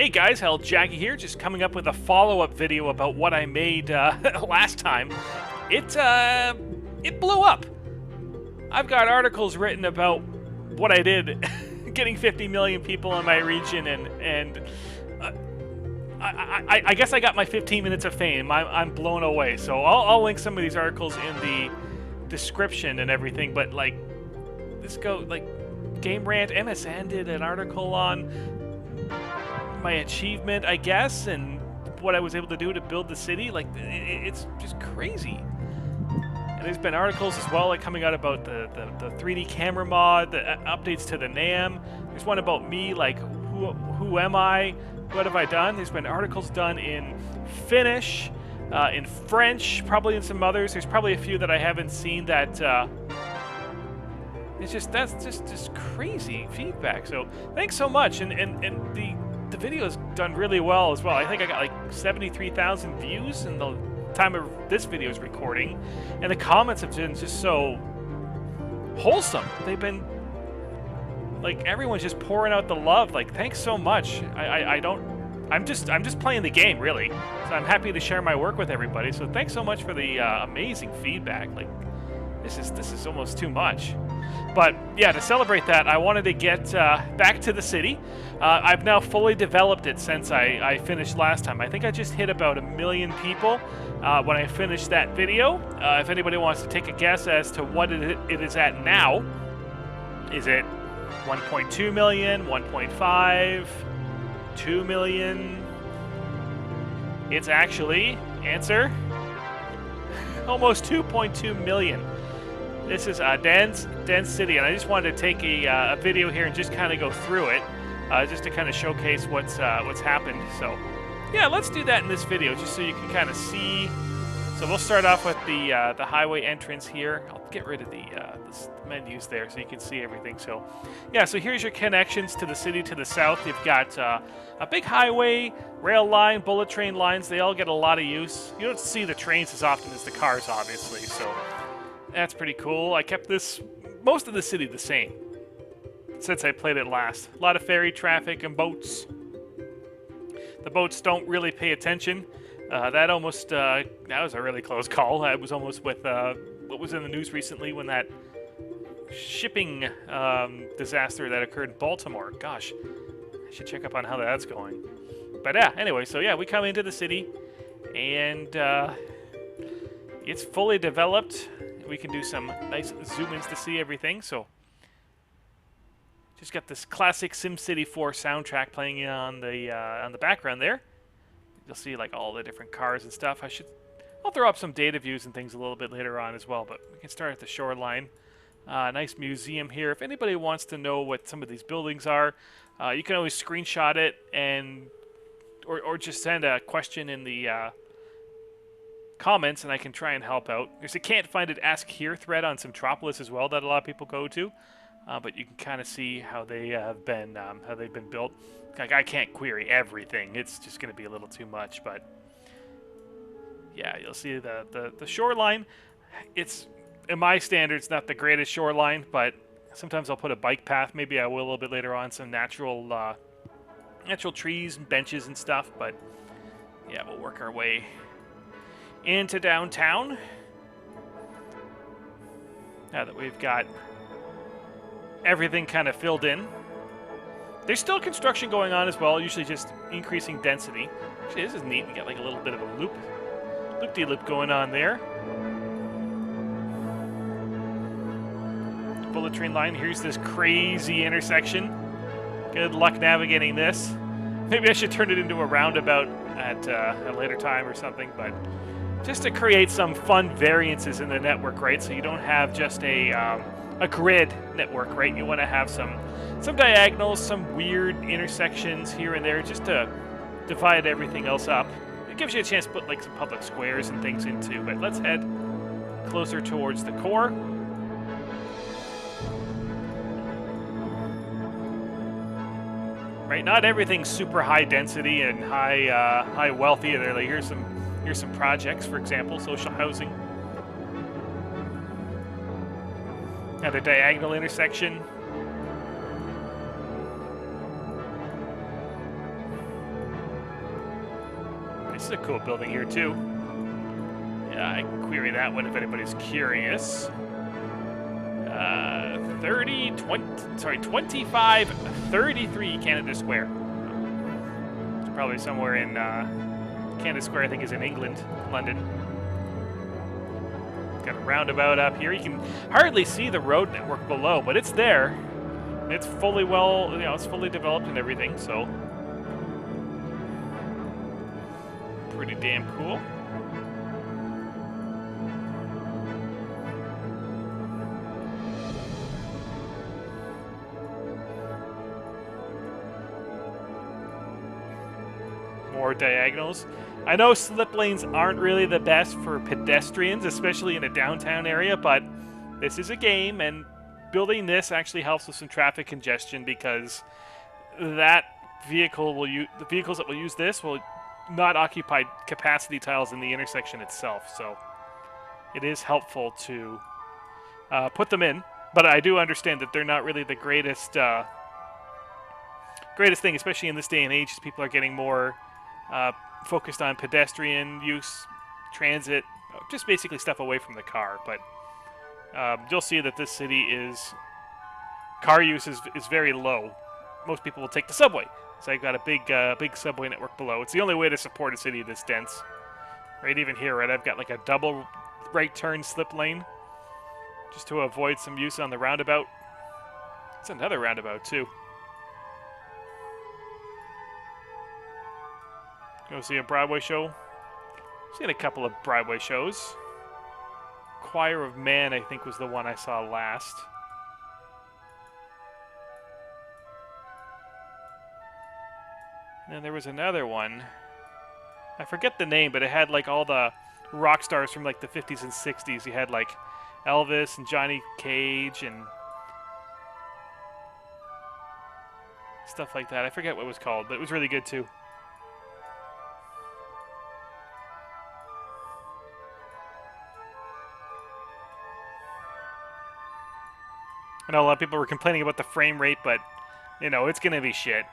Hey guys, Hell Jackie here, just coming up with a follow-up video about what I made last time. It blew up. I've got articles written about what I did, getting 50 million people in my region, and I guess I got my 15 minutes of fame. I'm blown away. So I'll link some of these articles in the description and everything. But like, Game Rant, MSN did an article on my achievement, I guess, and what I was able to do to build the city. Like, it's just crazy. And there's been articles as well, like coming out about the 3D camera mod, the updates to the NAM. There's one about me, like who am I? What have I done? There's been articles done in Finnish, in French, probably in some others. There's probably a few that I haven't seen that. That's just crazy feedback. So thanks so much, and the video's done really well as well. I think I got like 73,000 views in the time of this video's recording, and the comments have been just so wholesome. They've been like, everyone's just pouring out the love. Like, thanks so much. I'm just playing the game, really. So I'm happy to share my work with everybody. So thanks so much for the amazing feedback. Like, this is almost too much. But yeah, to celebrate that, I wanted to get back to the city. I've now fully developed it since I finished last time. I think I just hit about 1 million people when I finished that video. If anybody wants to take a guess as to what it is at now, is it 1.2 million, 1.5, 2 million? It's actually, answer, almost 2.2 million. This is dense city, and I just wanted to take a video here and just kind of go through it, just to kind of showcase what's happened. So, yeah, let's do that in this video, just so you can kind of see. So we'll start off with the highway entrance here. I'll get rid of the menus there so you can see everything. So, yeah, so here's your connections to the city to the south. You've got a big highway, rail line, bullet train lines. They all get a lot of use. You don't see the trains as often as the cars, obviously, so that's pretty cool. I kept most of the city the same since I played it last. A lot of ferry traffic and boats. The boats don't really pay attention. That was a really close call. I was almost with what was in the news recently when that shipping disaster that occurred in Baltimore. Gosh, I should check up on how that's going. But yeah, anyway, so yeah, we come into the city, and it's fully developed. We can do some nice zoom-ins to see everything. So just got this classic SimCity 4 soundtrack playing on the background there. You'll see like all the different cars and stuff. I'll throw up some data views and things a little bit later on as well, but we can start at the shoreline. Nice museum here. If anybody wants to know what some of these buildings are, you can always screenshot it or just send a question in the comments, and I can try and help out. There's a can't find it ask here thread on Simtropolis as well that a lot of people go to, but you can kind of see how they have been how they've been built. Like, I can't query everything; it's just going to be a little too much. But yeah, you'll see the shoreline. It's, in my standards, not the greatest shoreline, but sometimes I'll put a bike path. Maybe I will a little bit later on, some natural trees and benches and stuff. But yeah, we'll work our way into downtown now that we've got everything kind of filled in. There's still construction going on as well, usually just increasing density. Actually, this is neat. We got like a little bit of a loop-de-loop going on there. Bullet train line. Here's this crazy intersection. Good luck navigating this. Maybe I should turn it into a roundabout at a later time or something, but just to create some fun variances in the network, right? So you don't have just a grid network, right? You want to have some diagonals, some weird intersections here and there, just to divide everything else up. It gives you a chance to put like some public squares and things into. But let's head closer towards the core. Right, not everything's super high density and high wealth either. Like, here's some projects, for example, social housing. At a diagonal intersection. this is a cool building here too. Yeah, I can query that one if anybody's curious. 25, 33 Canada Square. It's probably somewhere in Canada Square, I think, is in England, London. Got a roundabout up here. You can hardly see the road network below, but it's there. It's fully it's fully developed and everything, so pretty damn cool. More diagonals. I know slip lanes aren't really the best for pedestrians, especially in a downtown area, but this is a game, and building this actually helps with some traffic congestion because the vehicles that will use this will not occupy capacity tiles in the intersection itself. So it is helpful to put them in, but I do understand that they're not really the greatest thing, especially in this day and age, as people are getting more focused on pedestrian use, transit, just basically stuff away from the car. But you'll see that this city car use is very low. Most people will take the subway. So I've got a big subway network below. It's the only way to support a city this dense. Right, even here, right, I've got like a double right turn slip lane just to avoid some use on the roundabout. It's another roundabout too. Go see a Broadway show. Seen a couple of Broadway shows. Choir of Man, I think, was the one I saw last. And then there was another one. I forget the name, but it had like all the rock stars from like the 50s and 60s. You had like Elvis and Johnny Cage and stuff like that. I forget what it was called, but it was really good too. I know a lot of people were complaining about the frame rate, but, you know, it's going to be shit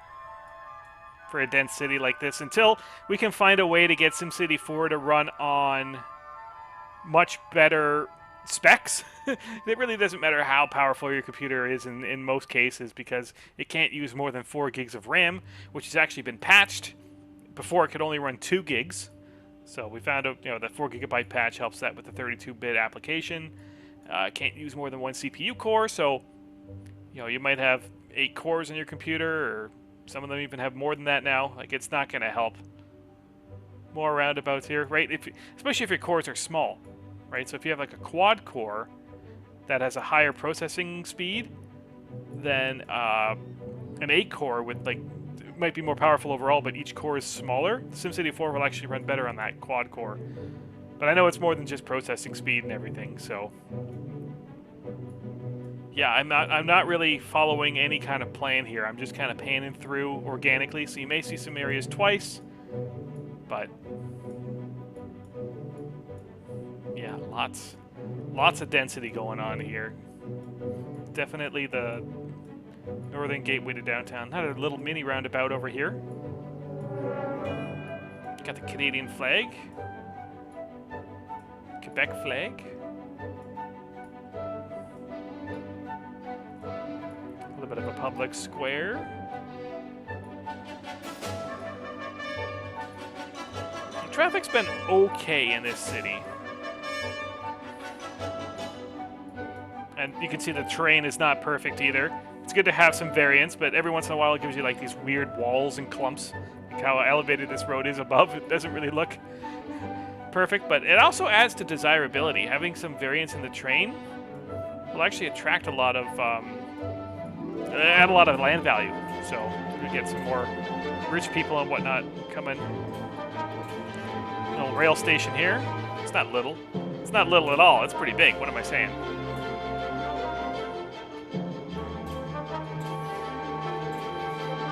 for a dense city like this until we can find a way to get SimCity 4 to run on much better specs. It really doesn't matter how powerful your computer is in most cases, because it can't use more than 4 gigs of RAM, which has actually been patched. Before, it could only run 2 gigs. So we found out, the 4 gigabyte patch helps that with the 32-bit application. Can't use more than 1 CPU core, so you might have 8 cores in your computer, or some of them even have more than that now. Like, it's not going to help. More roundabouts here, right? Especially if your cores are small, right? So if you have like a quad core that has a higher processing speed than an 8 core with like, it might be more powerful overall, but each core is smaller, SimCity 4 will actually run better on that quad core. But I know it's more than just processing speed and everything, so yeah, I'm not really following any kind of plan here. I'm just kind of panning through organically, so you may see some areas twice, but yeah, lots of density going on here. Definitely the northern gateway to downtown. Had a little mini roundabout over here. Got the Canadian flag. Quebec flag. A little bit of a public square. The traffic's been okay in this city. And you can see the terrain is not perfect either. It's good to have some variance, but every once in a while it gives you like these weird walls and clumps. Like how elevated this road is above, it doesn't really look perfect, but it also adds to desirability. Having some variance in the terrain will actually attract a lot of land value. So we get some more rich people and whatnot coming. Little rail station here. It's not little. It's not little at all. It's pretty big. What am I saying?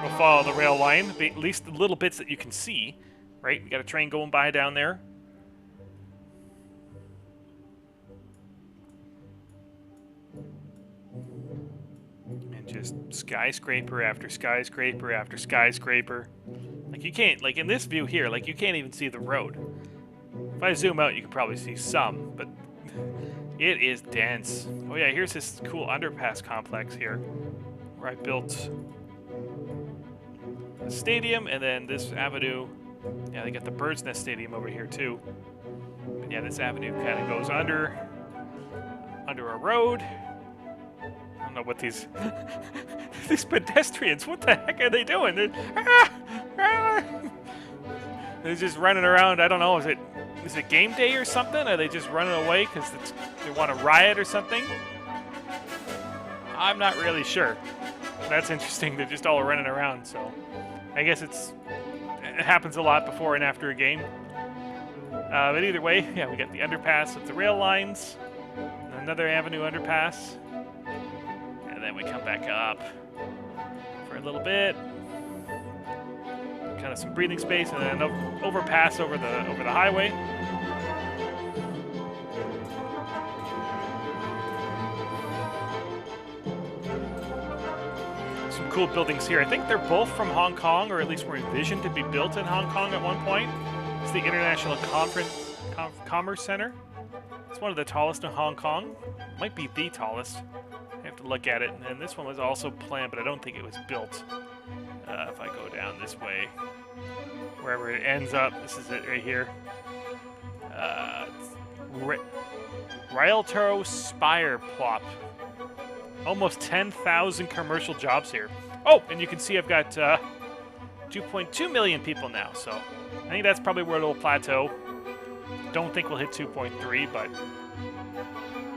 We'll follow the rail line, at least the little bits that you can see. Right? We got a train going by down there. Just skyscraper after skyscraper after skyscraper. Like, you can't, like, in this view here, like, you can't even see the road. If I zoom out, you can probably see some, but it is dense. Oh yeah, here's this cool underpass complex here, where I built a stadium, and then this avenue. Yeah, they got the Bird's Nest Stadium over here too. But yeah, this avenue kind of goes under a road. I don't know what these these pedestrians. What the heck are they doing? They're just running around. I don't know. Is it game day or something? Are they just running away because they want to riot or something? I'm not really sure. That's interesting. They're just all running around. So I guess it happens a lot before and after a game. But either way, yeah, we got the underpass with the rail lines, another avenue underpass, and then we come back up for a little bit, kind of some breathing space, and then an overpass over the highway. Some cool buildings here. I think they're both from Hong Kong, or at least were envisioned to be built in Hong Kong at one point. It's the International Commerce Center. It's one of the tallest in Hong Kong. Might be the tallest. I have to look at it. And this one was also planned, but I don't think it was built. If I go down this way, wherever it ends up, this is it right here. Rialto Spire Plop. Almost 10,000 commercial jobs here. Oh, and you can see I've got 2.2 million people now, so I think that's probably where it'll plateau. Don't think we'll hit 2.3, but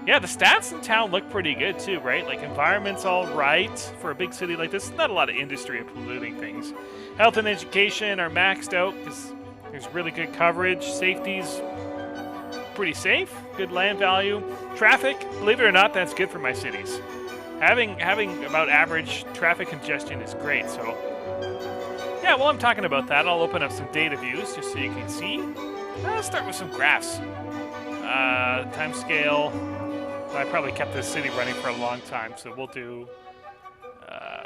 yeah, the stats in town look pretty good too, right? Like, environment's all right for a big city like this. Not a lot of industry or polluting things. Health and education are maxed out because there's really good coverage. Safety's pretty safe. Good land value. Traffic, believe it or not, that's good for my cities. Having about average traffic congestion is great, so yeah, while I'm talking about that, I'll open up some data views just so you can see. Let's start with some graphs. Time scale. I probably kept this city running for a long time, so we'll do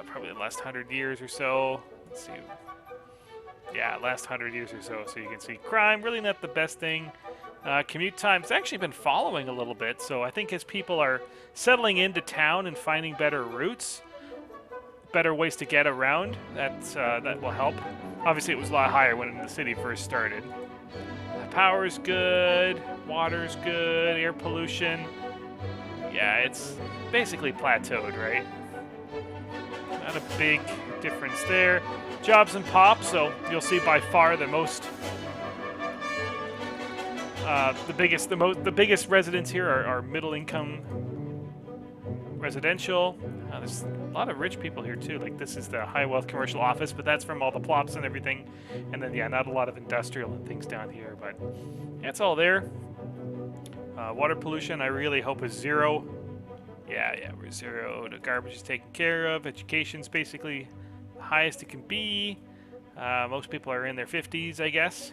probably the last 100 years or so. Let's see. Yeah, last 100 years or so you can see crime, really not the best thing. Commute time's actually been following a little bit, so I think as people are settling into town and finding better routes, better ways to get around, that will help. Obviously, it was a lot higher when the city first started. The power's good, water's good, air pollution. Yeah, it's basically plateaued, right? Not a big difference there. Jobs and pop, so you'll see by far the most. The biggest residents here are middle-income residential. There's a lot of rich people here too. Like, this is the high-wealth commercial office, but that's from all the plops and everything. And then, yeah, not a lot of industrial and things down here, but yeah, it's all there. Water pollution, I really hope, is zero. Yeah, we're zero. The garbage is taken care of. Education's basically the highest it can be. Most people are in their 50s, I guess.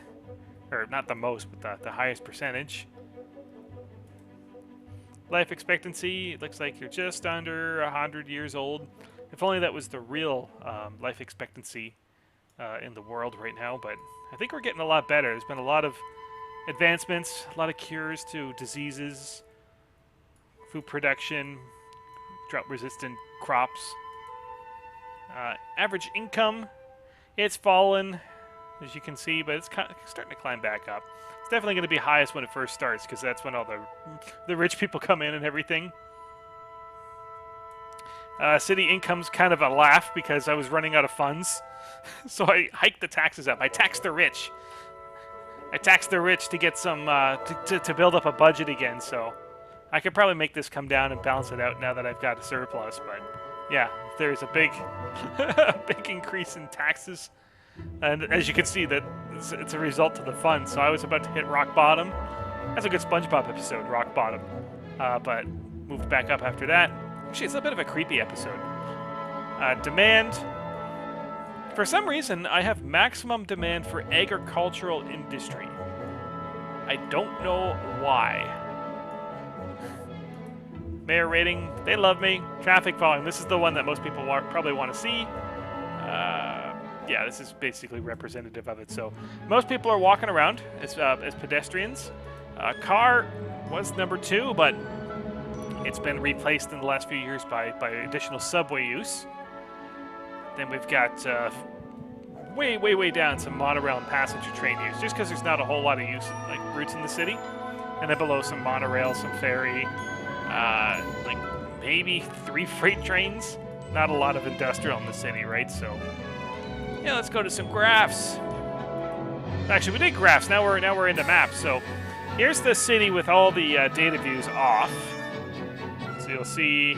Or not the most, but the highest percentage. Life expectancy, it looks like you're just under 100 years old. If only that was the real life expectancy in the world right now, but I think we're getting a lot better. There's been a lot of advancements, a lot of cures to diseases, food production, drought-resistant crops. Average income, it's fallen, as you can see, but it's starting to climb back up. It's definitely going to be highest when it first starts, because that's when all the rich people come in and everything. City income's kind of a laugh because I was running out of funds, so I hiked the taxes up. I taxed the rich. I taxed the rich to get some to build up a budget again. So I could probably make this come down and balance it out now that I've got a surplus. But yeah, there's a big big increase in taxes. And as you can see, that it's a result of the fund. So I was about to hit rock bottom. That's a good SpongeBob episode, rock bottom. But moved back up after that. Actually, it's a bit of a creepy episode. Demand. For some reason, I have maximum demand for agricultural industry. I don't know why. Mayor rating, they love me. Traffic volume, this is the one that most people probably want to see. yeah, this is basically representative of it. So most people are walking around as pedestrians. Car was number 2, but it's been replaced in the last few years by additional subway use. Then we've got way down some monorail and passenger train use, just because there's not a whole lot of use like routes in the city. And then below, some monorail, some ferry, like maybe 3 freight trains. Not a lot of industrial in the city, right? So yeah, let's go to some graphs. Actually, we did graphs. Now we're into maps. So here's the city with all the data views off. So you'll see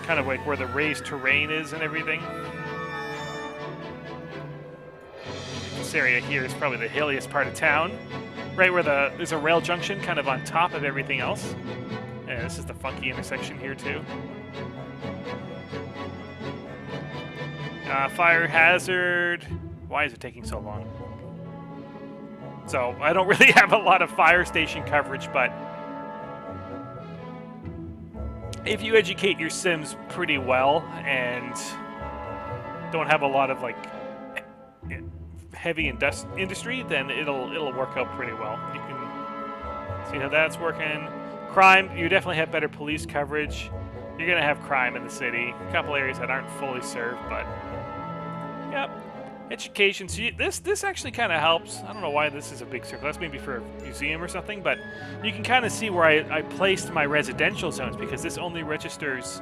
kind of like where the raised terrain is and everything. This area here is probably the hilliest part of town. Right where there's a rail junction kind of on top of everything else. And this is the funky intersection here too. Fire hazard. Why is it taking so long? So I don't really have a lot of fire station coverage, but if you educate your Sims pretty well and don't have a lot of like heavy industry, then it'll work out pretty well. You can see how that's working. Crime, you definitely have better police coverage. You're gonna have crime in the city. A couple areas that aren't fully served, but yep. Education. So this actually kind of helps. I don't know why this is a big circle. That's maybe for a museum or something, but you can kind of see where I placed my residential zones, because this only registers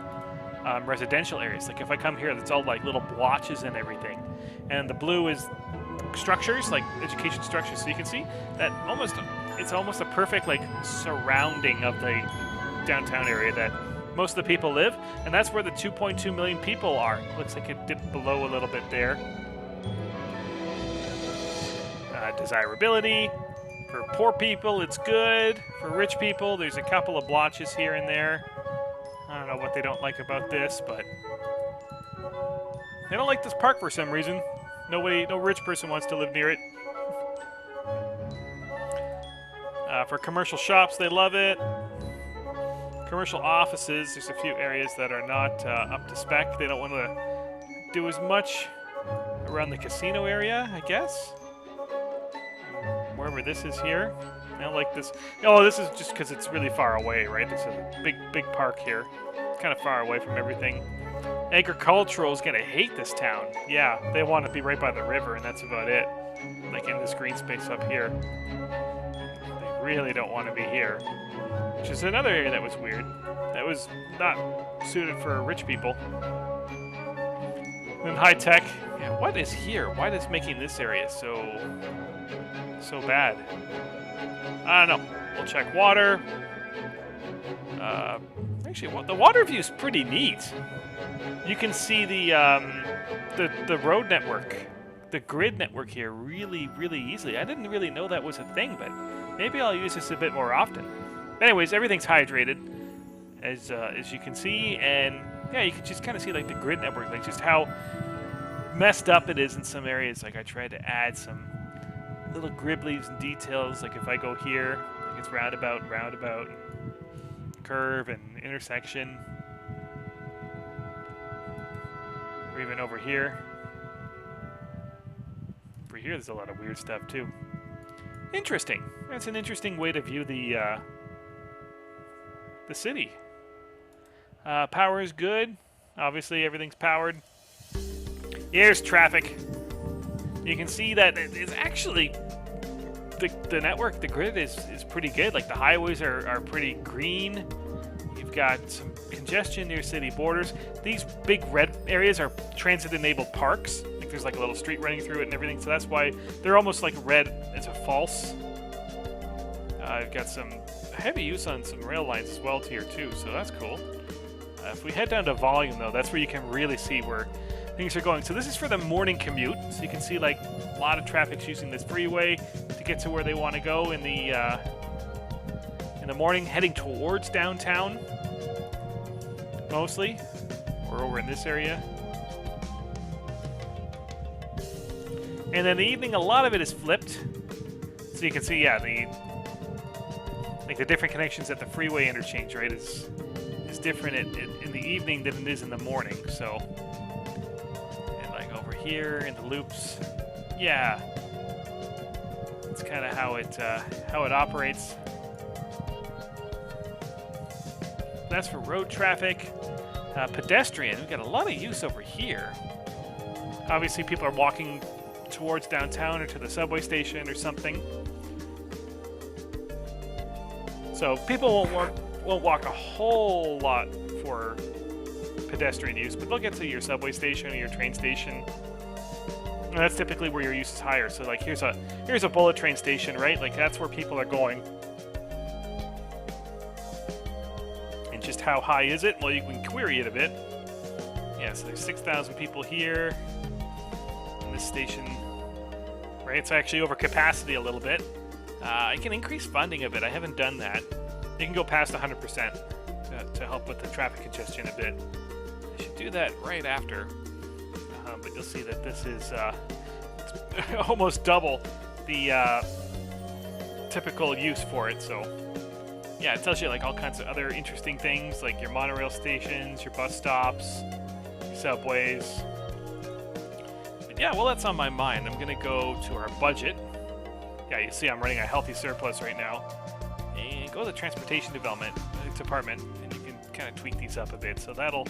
residential areas. Like if I come here, that's all like little blotches and everything. And the blue is structures, like education structures. So you can see that it's almost a perfect like surrounding of the downtown area that most of the people live, and that's where the 2.2 million people are. Looks like it dipped below a little bit there. Desirability. For poor people, it's good. For rich people, there's a couple of blotches here and there. I don't know what they don't like about this, but they don't like this park for some reason. No rich person wants to live near it. For commercial shops, they love it. Commercial offices, there's a few areas that are not up to spec. They don't want to do as much around the casino area, I guess. Wherever this is here. I don't like this. Oh, this is just because it's really far away, right? This is a big park here. It's kind of far away from everything. Agricultural is going to hate this town. Yeah, they want to be right by the river, and that's about it. Like in this green space up here. They really don't want to be here. Which is another area that was weird. That was not suited for rich people. And high tech. Yeah, what is here? Why is making this area so bad? I don't know. We'll check water. Actually, the water view is pretty neat. You can see the road network, the grid network here really easily. I didn't really know that was a thing, but maybe I'll use this a bit more often. Anyways, everything's hydrated, as you can see, and yeah, you can just kind of see like the grid network, like just how messed up it is in some areas. Like I tried to add some little gribblies and details. Like if I go here, like it's roundabout, curve and intersection, or even over here. Over here, there's a lot of weird stuff too. Interesting. That's an interesting way to view the city. Power is good. Obviously, everything's powered. Here's traffic. You can see that it's actually the network, the grid is pretty good. Like the highways are pretty green. You've got some congestion near city borders. These big red areas are transit-enabled parks. Like there's like a little street running through it and everything. So that's why they're almost like red as a false. I've got some heavy use on some rail lines as well here too, so that's cool. If we head down to volume though, that's where you can really see where things are going. So this is for the morning commute, so you can see like a lot of traffic's using this freeway to get to where they want to go in the morning, heading towards downtown mostly, or over in this area. And then the evening, a lot of it is flipped, so you can see, yeah, the different connections at the freeway interchange, right, is different in the evening than it is in the morning. So, and like here in the loops. Yeah, that's kind of how it operates. That's for road traffic. Pedestrian, we've got a lot of use over here. Obviously, people are walking towards downtown or to the subway station or something. So people won't walk a whole lot for pedestrian use, but they'll get to your subway station or your train station. And that's typically where your use is higher. So like here's a bullet train station, right? Like that's where people are going. And just how high is it? Well, you can query it a bit. Yeah, so there's 6,000 people here in this station. Right, it's actually over capacity a little bit. I can increase funding a bit. I haven't done that. You can go past 100% to help with the traffic congestion a bit. I should do that right after. But you'll see that this is almost double the typical use for it. So yeah, it tells you like all kinds of other interesting things, like your monorail stations, your bus stops, your subways. But yeah, well, that's on my mind. I'm gonna go to our budget. Yeah, you see I'm running a healthy surplus right now. And go to the transportation development department, and you can kind of tweak these up a bit. So that'll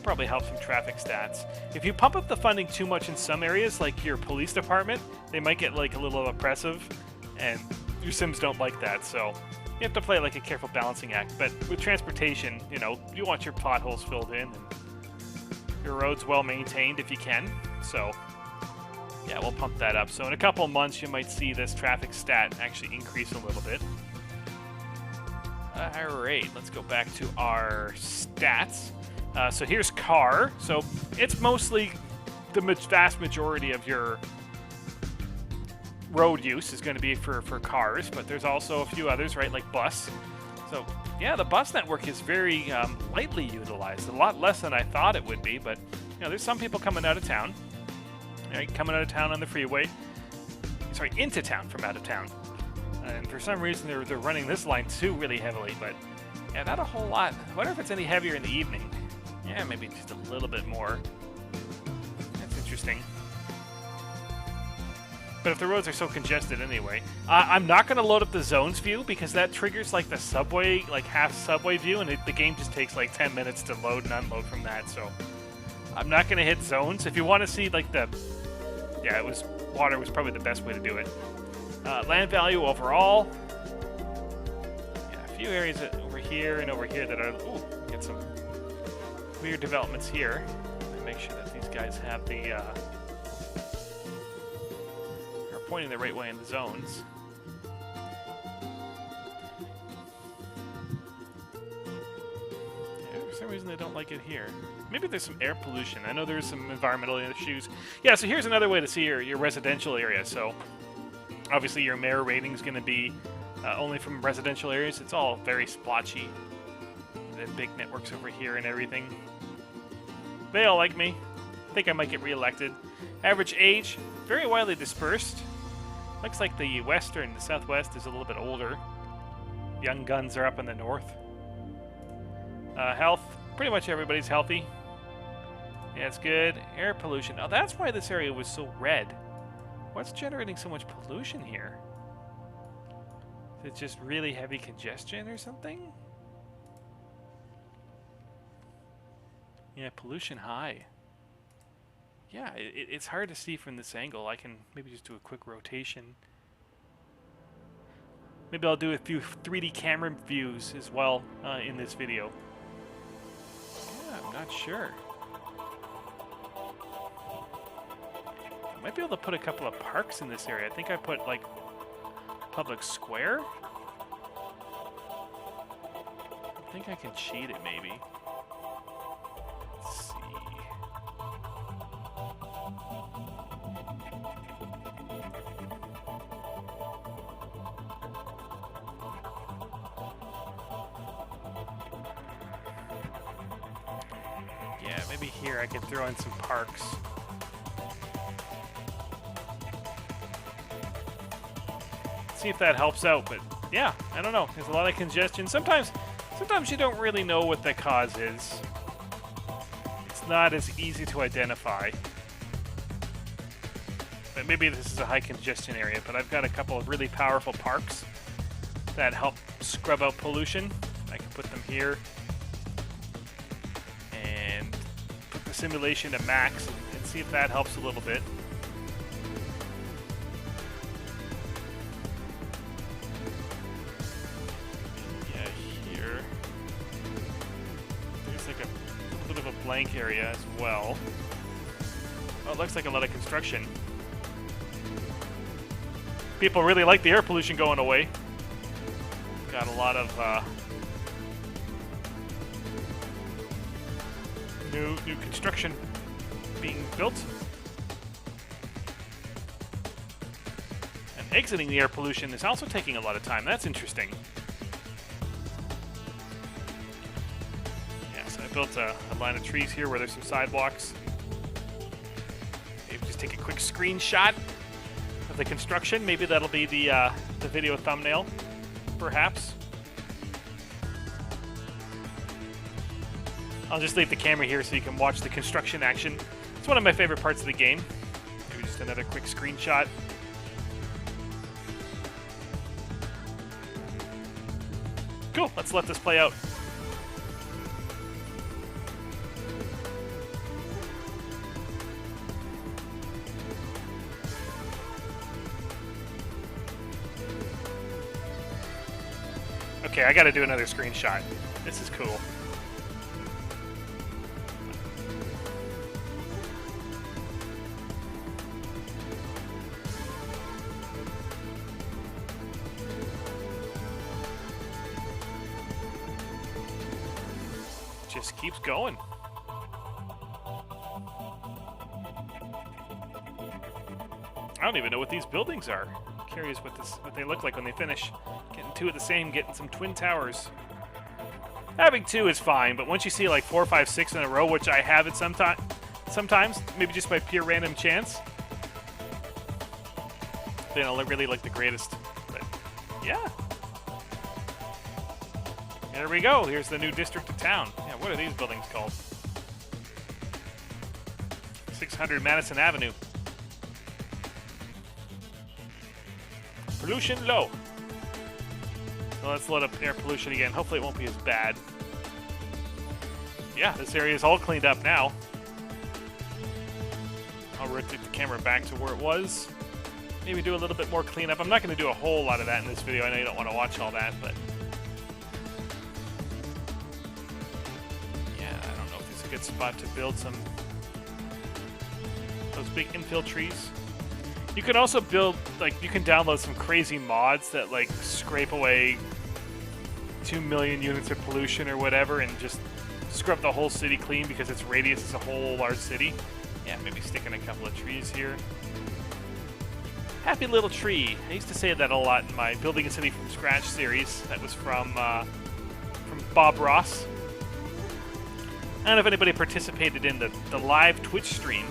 probably help some traffic stats. If you pump up the funding too much in some areas, like your police department, they might get like a little oppressive, and your Sims don't like that. So you have to play like a careful balancing act. But with transportation, you know, you want your potholes filled in and your roads well maintained if you can. So yeah, we'll pump that up. So in a couple of months, you might see this traffic stat actually increase a little bit. Alright, let's go back to our stats. So here's car. So it's mostly the vast majority of your road use is going to be for cars, but there's also a few others, right, like bus. So yeah, the bus network is very lightly utilized, a lot less than I thought it would be, but you know, there's some people coming out of town. Right, coming out of town on the freeway. Sorry, into town from out of town. And for some reason, they're running this line too really heavily, but yeah, not a whole lot. I wonder if it's any heavier in the evening. Yeah, maybe just a little bit more. That's interesting. But if the roads are so congested anyway, I'm not going to load up the zones view because that triggers like the subway, like half subway view, and the game just takes like 10 minutes to load and unload from that. So I'm not going to hit zones. If you want to see like yeah, water was probably the best way to do it. Land value overall. Yeah, a few areas over here and over here that are, get some weird developments here. Make sure that these guys have are pointing the right way in the zones. Yeah, for some reason they don't like it here. Maybe there's some air pollution. I know there's some environmental issues. Yeah, so here's another way to see your residential area. So obviously your mayor rating is going to be only from residential areas. It's all very splotchy. The big networks over here and everything. They all like me. I think I might get reelected. Average age, very widely dispersed. Looks like the western, the southwest is a little bit older. Young guns are up in the north. Health, pretty much everybody's healthy. Yeah, it's good. Air pollution. Oh, that's why this area was so red. What's generating so much pollution here? Is it just really heavy congestion or something? Yeah, pollution high. Yeah, it's hard to see from this angle. I can maybe just do a quick rotation. Maybe I'll do a few 3D camera views as well in this video. Yeah, I'm not sure. Might be able to put a couple of parks in this area. I think I put like public square. I think I can cheat it maybe. Let's see. Yeah, maybe here I could throw in some parks. See if that helps out, but yeah, I don't know. There's a lot of congestion. Sometimes you don't really know what the cause is. It's not as easy to identify. maybe this is a high congestion area, but I've got a couple of really powerful parks that help scrub out pollution. I can put them here and put the simulation to max and see if that helps a little bit. Yeah, here. There's like a little bit of a blank area as well. Oh, it looks like a lot of construction. People really like the air pollution going away. Got a lot of new construction being built. And exiting the air pollution is also taking a lot of time. That's interesting. Yeah, so I built a line of trees here where there's some sidewalks. Maybe just take a quick screenshot of the construction. Maybe that'll be the video thumbnail, perhaps. I'll just leave the camera here so you can watch the construction action. It's one of my favorite parts of the game. Maybe just another quick screenshot. Cool, let's let this play out. Okay, I gotta do another screenshot. This is cool. Just keeps going. I don't even know what these buildings are. I'm curious what they look like when they finish. Getting two of the same, getting some twin towers. Having two is fine, but once you see like 4, 5, 6 in a row, which I have it sometimes, maybe just by pure random chance, then I'll really like the greatest. But yeah. There we go. Here's the new district of town. Yeah, what are these buildings called? 600 Madison Avenue. Pollution low. So let's load up air pollution again. Hopefully it won't be as bad. Yeah, this area is all cleaned up now. I'll rotate the camera back to where it was. Maybe do a little bit more cleanup. I'm not going to do a whole lot of that in this video. I know you don't want to watch all that, but yeah, I don't know if it's a good spot to build some those big infill trees. You can also build, like, you can download some crazy mods that, like, scrape away 2 million units of pollution or whatever and just scrub the whole city clean because its radius is a whole large city. Yeah, maybe stick in a couple of trees here. Happy little tree. I used to say that a lot in my Building a City from Scratch series. That was from Bob Ross. I don't know if anybody participated in the live Twitch stream.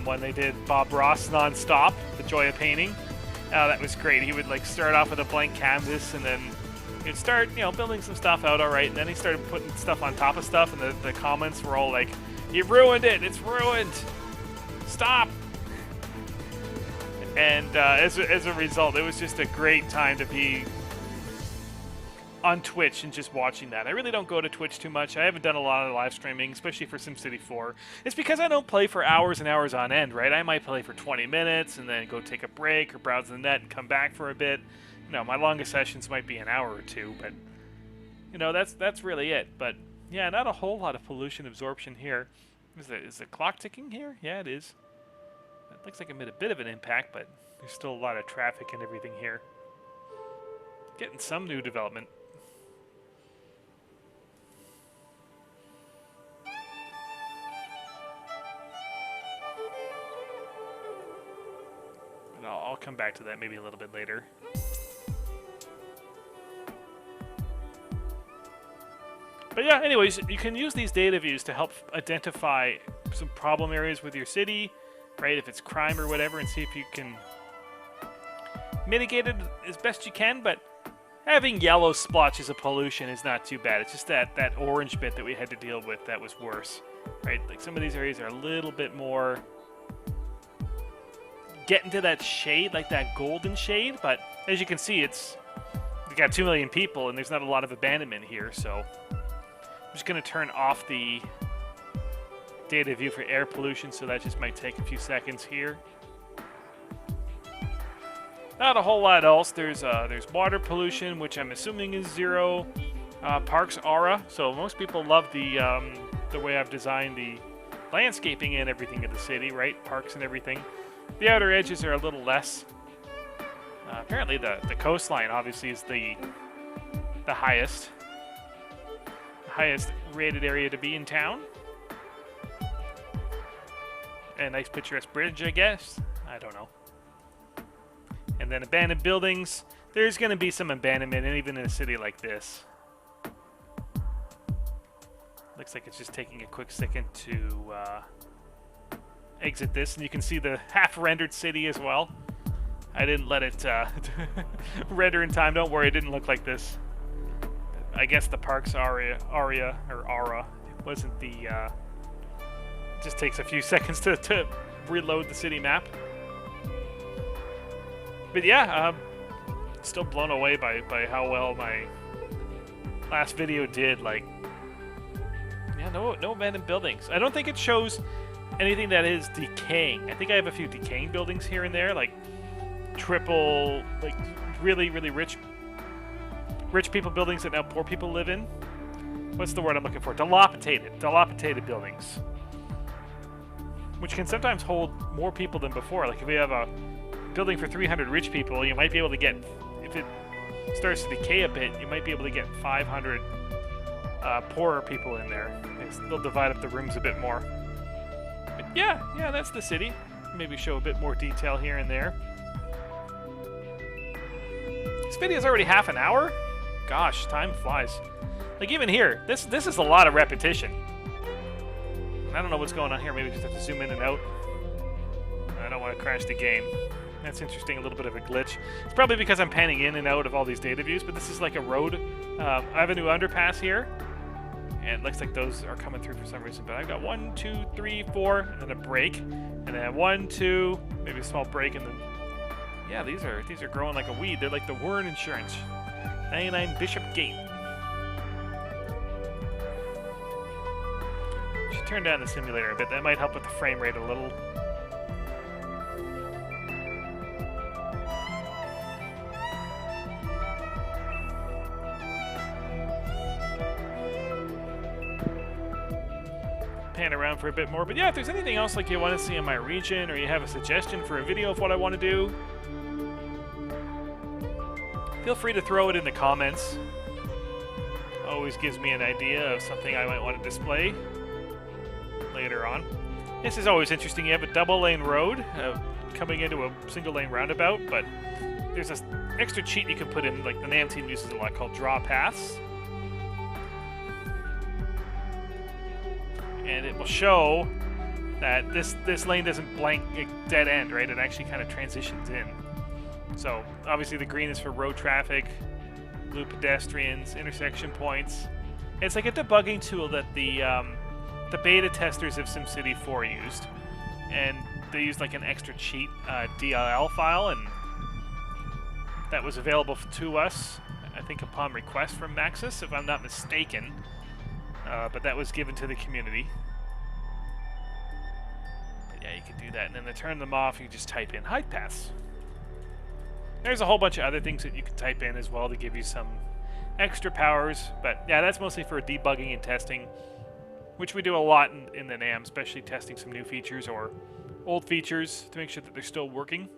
When they did Bob Ross nonstop, The Joy of Painting. That was great. He would like start off with a blank canvas and then he'd start, you know, building some stuff out all right, and then he started putting stuff on top of stuff, and the comments were all like, "You ruined it! It's ruined! Stop!" And as a result, it was just a great time to be on Twitch and just watching that. I really don't go to Twitch too much. I haven't done a lot of live streaming, especially for SimCity 4. It's because I don't play for hours and hours on end, right? I might play for 20 minutes and then go take a break or browse the net and come back for a bit. You know, my longest sessions might be an hour or two, but you know, that's really it. But yeah, not a whole lot of pollution absorption here. Is the clock ticking here? Yeah, it is. It looks like it made a bit of an impact, but there's still a lot of traffic and everything here. Getting some new development. But I'll come back to that maybe a little bit later. But yeah, anyways, you can use these data views to help identify some problem areas with your city, right? If it's crime or whatever, and see if you can mitigate it as best you can. But having yellow splotches of pollution is not too bad. It's just that orange bit that we had to deal with that was worse, right? Like some of these areas are a little bit more get into that shade, like that golden shade, but as you can see, it's we got 2 million people, and there's not a lot of abandonment here, so I'm just going to turn off the data view for air pollution, so that just might take a few seconds here. Not a whole lot else. There's water pollution, which I'm assuming is 0. Parks aura, so most people love the way I've designed the landscaping and everything in the city, right? Parks and everything. The outer edges are a little less. Apparently the coastline obviously is the highest rated area to be in town. A nice picturesque bridge, I guess. I don't know. And then abandoned buildings. There's going to be some abandonment, and even in a city like this. Looks like it's just taking a quick second to exit this, and you can see the half-rendered city as well. I didn't let it render in time. Don't worry, it didn't look like this. I guess the park's aura wasn't the... It just takes a few seconds to reload the city map. But yeah, still blown away by how well my last video did. Like, yeah, no abandoned buildings. I don't think it shows anything that is decaying. I think I have a few decaying buildings here and there, like triple, like really rich people buildings that now poor people live in. What's the word I'm looking for? Dilapidated buildings, which can sometimes hold more people than before. Like if we have a building for 300 rich people, you might be able to get, if it starts to decay a bit, you might be able to get 500 poorer people in there. They'll divide up the rooms a bit more. But yeah, that's the city. Maybe show a bit more detail here and there. This video is already half an hour? Gosh, time flies. Like even here, this is a lot of repetition. I don't know what's going on here. Maybe just have to zoom in and out. I don't want to crash the game. That's interesting, a little bit of a glitch. It's probably because I'm panning in and out of all these data views, but this is like a road. I have a new underpass here, and it looks like those are coming through for some reason, but I've got 1, 2, 3, 4, and then a break, and then 1, 2, maybe a small break, and then, yeah, these are growing like a weed. They're like the Warren Insurance. 99 Bishop Gate. Should turn down the simulator a bit. That might help with the frame rate a little. Pan around for a bit more, but yeah, if there's anything else like you want to see in my region, or you have a suggestion for a video of what I want to do, feel free to throw it in the comments. Always gives me an idea of something I might want to display later on. This is always interesting. You have a double lane road coming into a single lane roundabout, but there's an extra cheat you can put in, like the NAM team uses a lot, called draw paths. And it will show that this lane doesn't blank a dead end, right? It actually kind of transitions in. So obviously the green is for road traffic, blue pedestrians, intersection points. It's like a debugging tool that the beta testers of SimCity 4 used, and they used like an extra cheat DLL file, and that was available to us, I think, upon request from Maxis, if I'm not mistaken. But that was given to the community. But yeah, you can do that, and then to turn them off, you just type in hide paths. There's a whole bunch of other things that you can type in as well to give you some extra powers, but yeah, that's mostly for debugging and testing, which we do a lot in the NAM, especially testing some new features or old features to make sure that they're still working.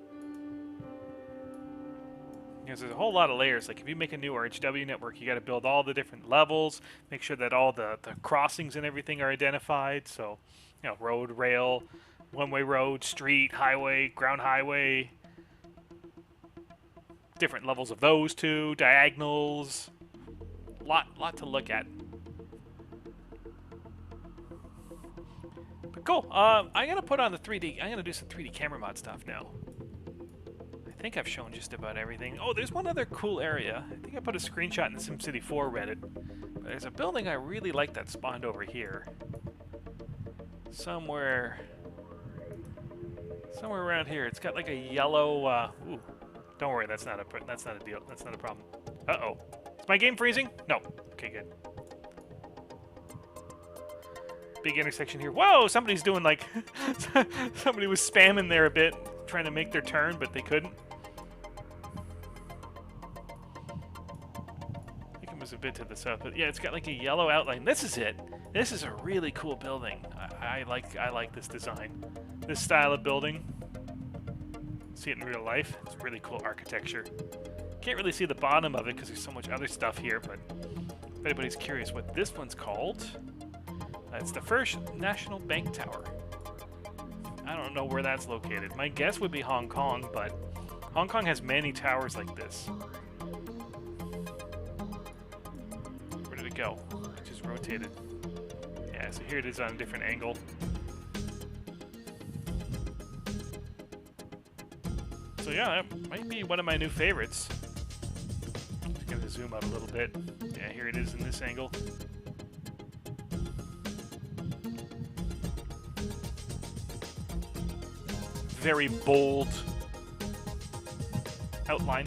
Because there's a whole lot of layers. Like if you make a new RHW network, you got to build all the different levels, make sure that all the crossings and everything are identified. So, you know, road, rail, one-way road, street, highway, ground highway, different levels of those two, diagonals, lot to look at. But cool. I'm gonna put on the 3D. I'm gonna do some 3D camera mod stuff now. I think I've shown just about everything. Oh, there's one other cool area. I think I put a screenshot in the SimCity 4 Reddit. But there's a building I really like that spawned over here. Somewhere Somewhere around here. It's got like a yellow. Ooh, don't worry. That's not a deal. That's not a problem. Uh-oh. Is my game freezing? No. Okay, good. Big intersection here. Whoa! Somebody's doing like... somebody was spamming there a bit, trying to make their turn, but they couldn't. I think it was a bit to the south, but yeah, it's got like a yellow outline. This is it. This is a really cool building. I like this design. This style of building. See it in real life. It's really cool architecture. Can't really see the bottom of it because there's so much other stuff here, but if anybody's curious what this one's called... It's the First National Bank Tower. I don't know where that's located. My guess would be Hong Kong, but Hong Kong has many towers like this. Where did it go? It just rotated. Yeah, so here it is on a different angle. So yeah, that might be one of my new favorites. Just gonna zoom out a little bit. Yeah, here it is in this angle. Very bold outline.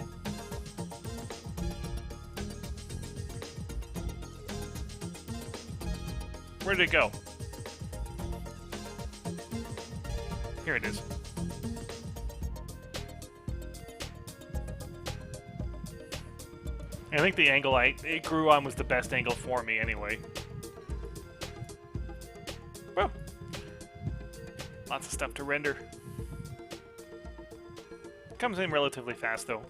Where did it go? Here it is. I think the angle it grew on was the best angle for me anyway. Well, lots of stuff to render. Comes in relatively fast, though.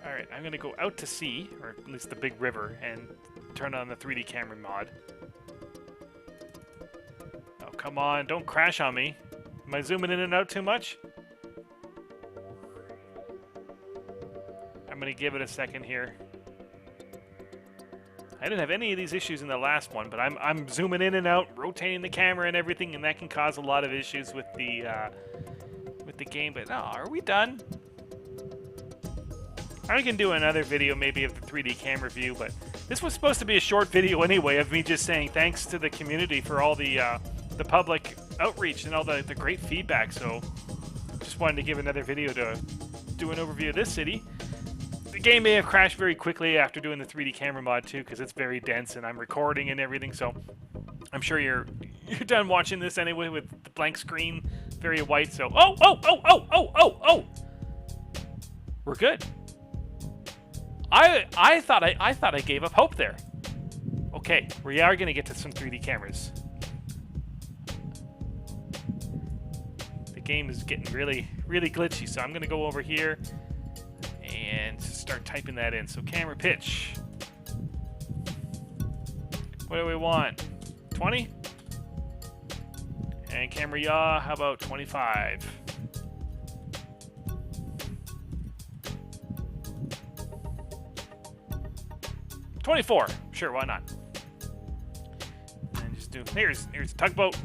Alright, I'm gonna go out to sea, or at least the big river, and turn on the 3D camera mod. Oh, come on, don't crash on me. Am I zooming in and out too much? I'm gonna give it a second here. I didn't have any of these issues in the last one, but I'm zooming in and out, rotating the camera and everything, and that can cause a lot of issues with the game. But no, are we done? I can do another video maybe of the 3D camera view, but this was supposed to be a short video anyway of me just saying thanks to the community for all the public outreach and all the great feedback. So just wanted to give another video to do an overview of this city. The game may have crashed very quickly after doing the 3D camera mod too, because it's very dense and I'm recording and everything, so I'm sure you're done watching this anyway with the blank screen, very white, so oh! We're good. I thought I gave up hope there. Okay, we are gonna get to some 3D cameras. The game is getting really glitchy, so I'm gonna go over here and start typing that in. So camera pitch. What do we want? 20? And camera yaw, how about 25? $24. Sure, why not? And just do here's a tugboat.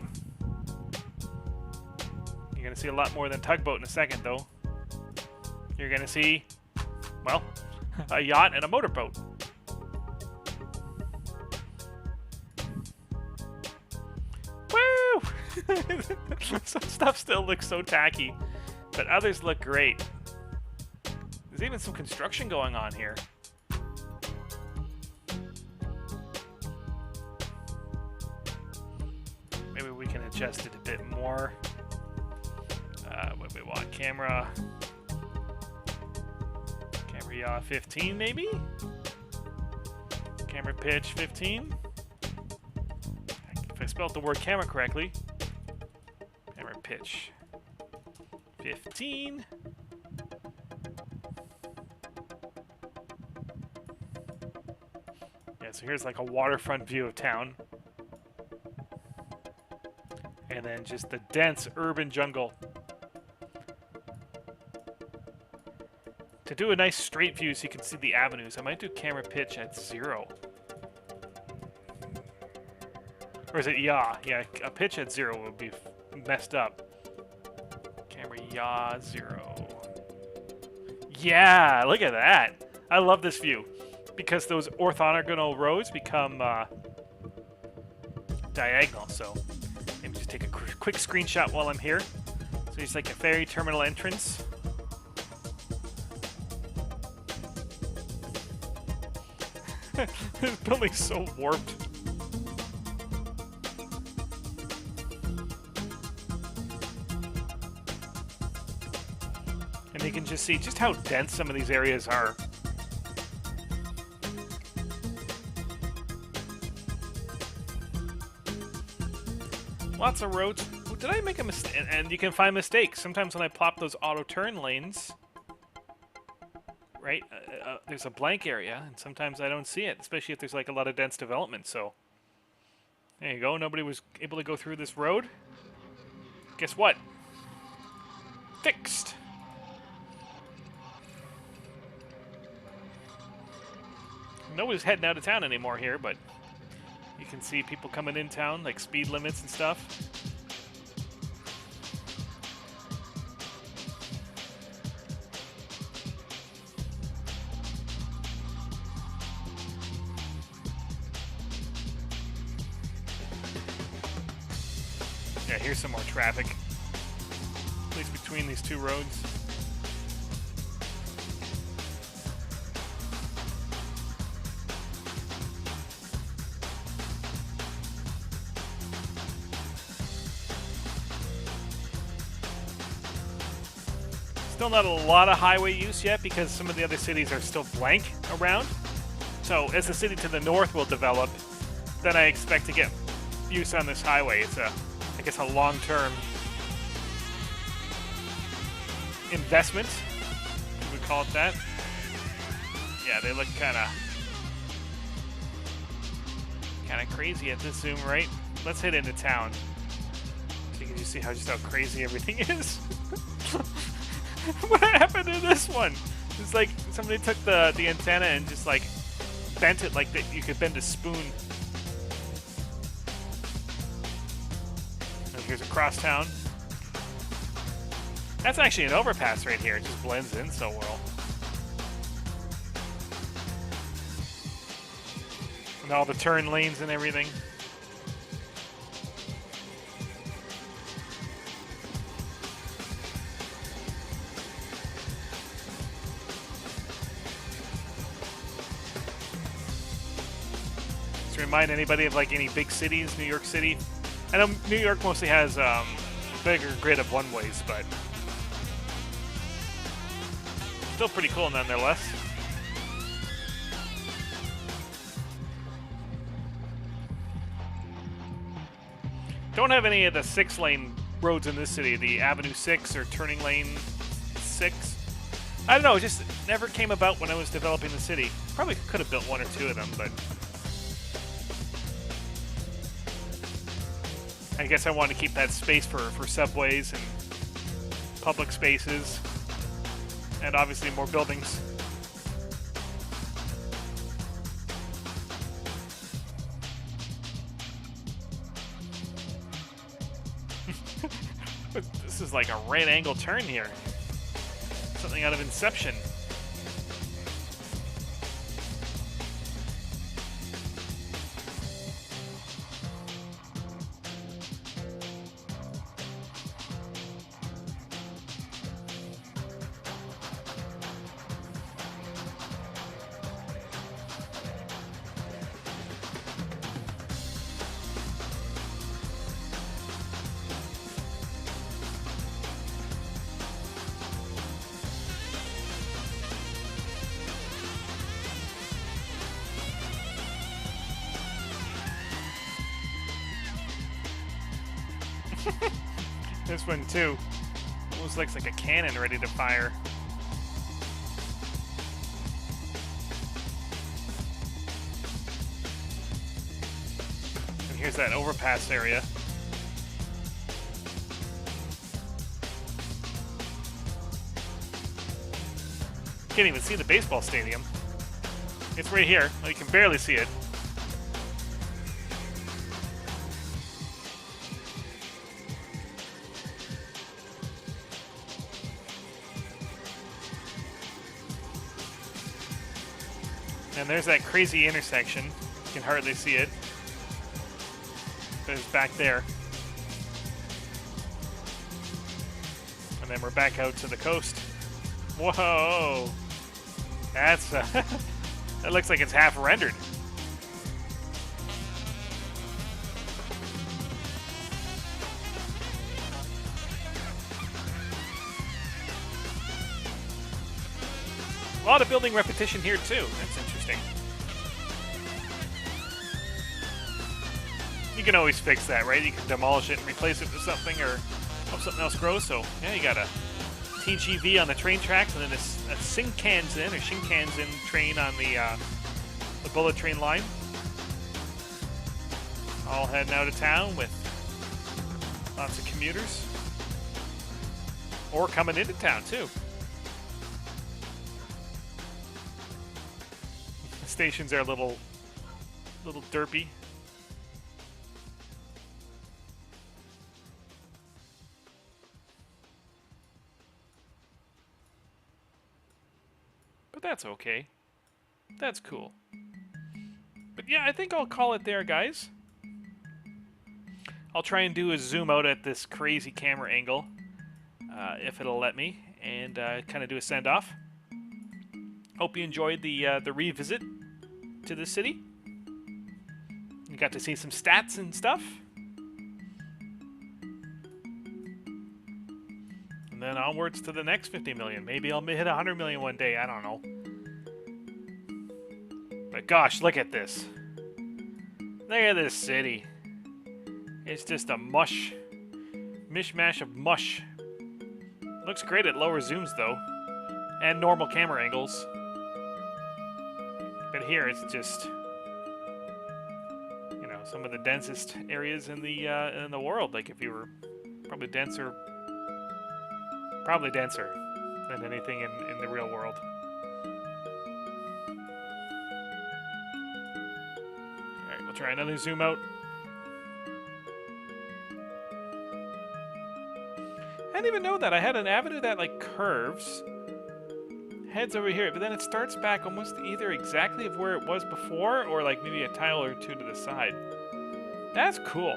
You're gonna see a lot more than tugboat in a second though. You're gonna see, well, a yacht and a motorboat. Woo! Some stuff still looks so tacky, but others look great. There's even some construction going on here. Maybe we can adjust it a bit more. What do we want? Camera yaw 15 maybe? Camera pitch 15? If I spelled the word camera correctly. Camera pitch 15. Yeah, so here's like a waterfront view of town. And then just the dense urban jungle. To do a nice straight view so you can see the avenues, I might do camera pitch at 0. Or is it yaw? Yeah, a pitch at 0 would be messed up. Camera yaw 0. Yeah, look at that. I love this view. Because those orthogonal roads become diagonal, so quick screenshot while I'm here. So it's like a ferry terminal entrance. This building's so warped. And you can just see just how dense some of these areas are. Lots of roads. Did I make a mistake? And you can find mistakes. Sometimes when I plop those auto turn lanes, right, there's a blank area, and sometimes I don't see it, especially if there's like a lot of dense development. So there you go. Nobody was able to go through this road. Guess what? Fixed. Nobody's heading out of town anymore here, but you can see people coming in town, like speed limits and stuff. Yeah, here's some more traffic. At least between these two roads. Still not a lot of highway use yet because some of the other cities are still blank around. So as the city to the north will develop, then I expect to get use on this highway. It's a, I guess, a long-term investment, if we call it that. Yeah, they look kind of crazy at this zoom, right? Let's head into town so you can just see just how crazy everything is. What happened to this one? It's like somebody took the antenna and just like bent it like that you could bend a spoon. And here's across town. That's actually an overpass right here. It just blends in so well. And all the turn lanes and everything. Remind anybody of like any big cities, New York City. I know New York mostly has bigger grid of one-ways, but still pretty cool nonetheless. Don't have any of the 6-lane roads in this city, the Avenue 6 or Turning Lane 6. I don't know, it just never came about when I was developing the city. Probably could have built one or two of them, but I guess I wanted to keep that space for subways and public spaces, and obviously more buildings. This is like a right angle turn here. Something out of Inception. This one too. Almost looks like a cannon ready to fire. And here's that overpass area. Can't even see the baseball stadium. It's right here. Well, you can barely see it. And there's that crazy intersection. You can hardly see it. But it's back there. And then we're back out to the coast. Whoa! That's that looks like it's half rendered. A lot of building repetition here too. That's interesting. You can always fix that, right? You can demolish it and replace it with something, or hope something else grows. So yeah, you got a TGV on the train tracks, and then a Shinkansen train on the bullet train line. All heading out of town with lots of commuters, or coming into town too. Stations are a little derpy. But that's okay. That's cool. But yeah, I think I'll call it there, guys. I'll try and do a zoom out at this crazy camera angle, if it'll let me, and kind of do a send-off. Hope you enjoyed the revisit to the city. You got to see some stats and stuff. And then onwards to the next 50 million. Maybe I'll hit 100 million one day. I don't know. But gosh, look at this. Look at this city. It's just a mishmash of mush. Looks great at lower zooms though, and normal camera angles. But here it's just, you know, some of the densest areas in the world. Like if you were probably denser than anything in the real world. All right, we'll try another zoom out. I didn't even know that. I had an avenue that like curves, heads over here, but then it starts back almost either exactly of where it was before, or like maybe a tile or two to the side. That's cool.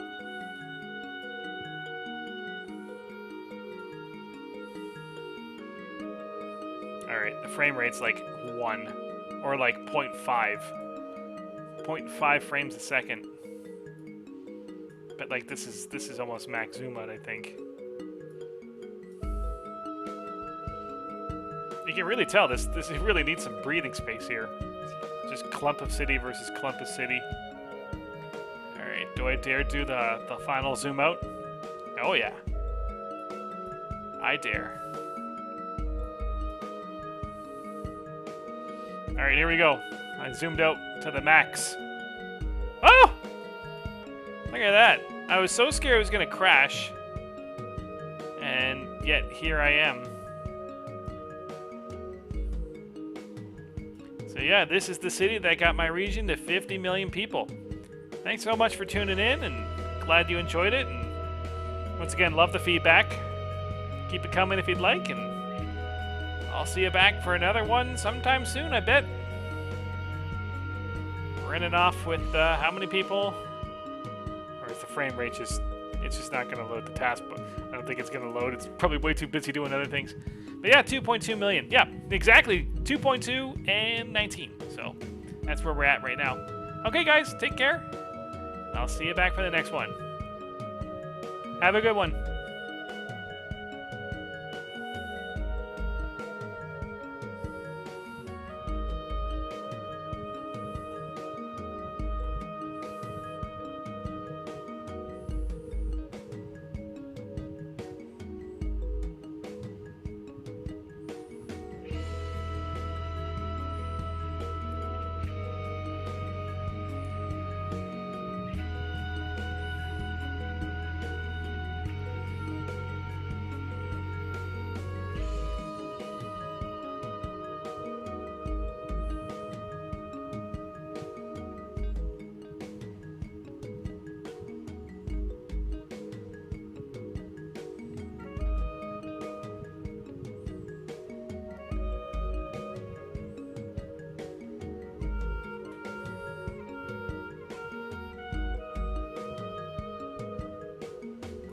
Alright, the frame rate's like 1, or like 0.5. 0.5 frames a second. But like this is almost max zoom out, I think. You can really tell this really needs some breathing space here. Just clump of city versus clump of city. Alright, do I dare do the final zoom out? Oh yeah. I dare. Alright, here we go. I zoomed out to the max. Oh! Look at that. I was so scared it was gonna crash. And yet here I am. So yeah, this is the city that got my region to 50 million people. Thanks so much for tuning in, and glad you enjoyed it. And once again, love the feedback. Keep it coming if you'd like, and I'll see you back for another one sometime soon, I bet. Running off with how many people? Or is the frame rate just... It's just not going to load the task, but I don't think it's going to load. It's probably way too busy doing other things. But yeah, 2.2 million. Yeah, exactly. 2.2 and 19. So that's where we're at right now. Okay, guys, take care. I'll see you back for the next one. Have a good one.